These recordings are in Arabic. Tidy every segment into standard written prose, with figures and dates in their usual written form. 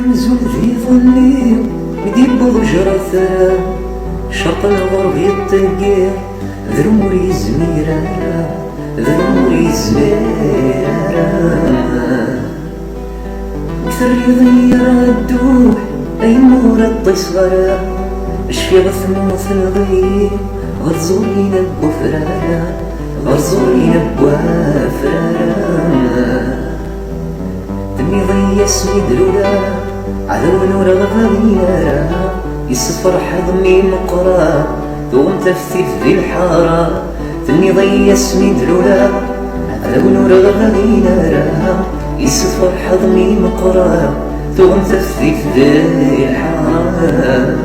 نزول في ظلي مديب ضجر الثرى شرق الغرب يطقي ذرموري زميرة ذرموري زميرة كثر يضير الدوح أي مور الطيصغرة اشفي غثموث الغيب غرزولي نبو فرارة غرزولي نبو فرارة دمي ضي اسمي دلولا عذو نور غغيرة يصفر حضمي مقرا ثوم تفتيف ذي الحارة دمي ضي اسمي دلولا عذو نور غغيرة يصفر حضمي مقرا ثوم تفتيف ذي الحارة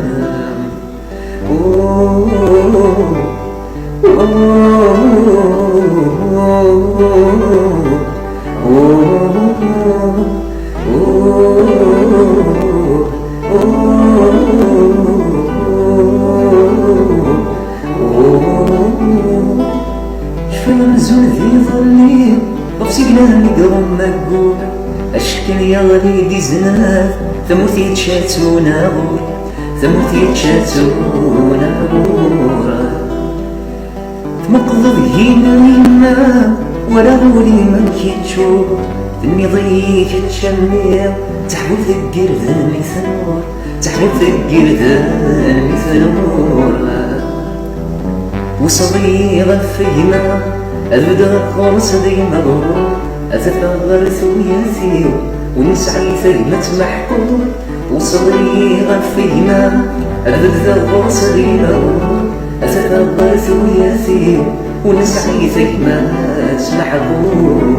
شفنزول في ظلي وفسقنا نقرم مقبول أشكل يغلي دي زناف ثموث يتشاتونا غور ثموث يتشاتونا غور تمقضض هنا منا ولا غولي من كيتشوف ثمي ضيك تشمير تحبو ثقير ذني ثنور تحبو ثقير ذني ثنور وصغير فيما أبدا خلص ديما غرور أتفغر ثوياثي ونسعي ثيمة محكور وصغير فيما أبدا خلص ديما غرور أتفغر ثوياثي ونسعي ثيمة محكور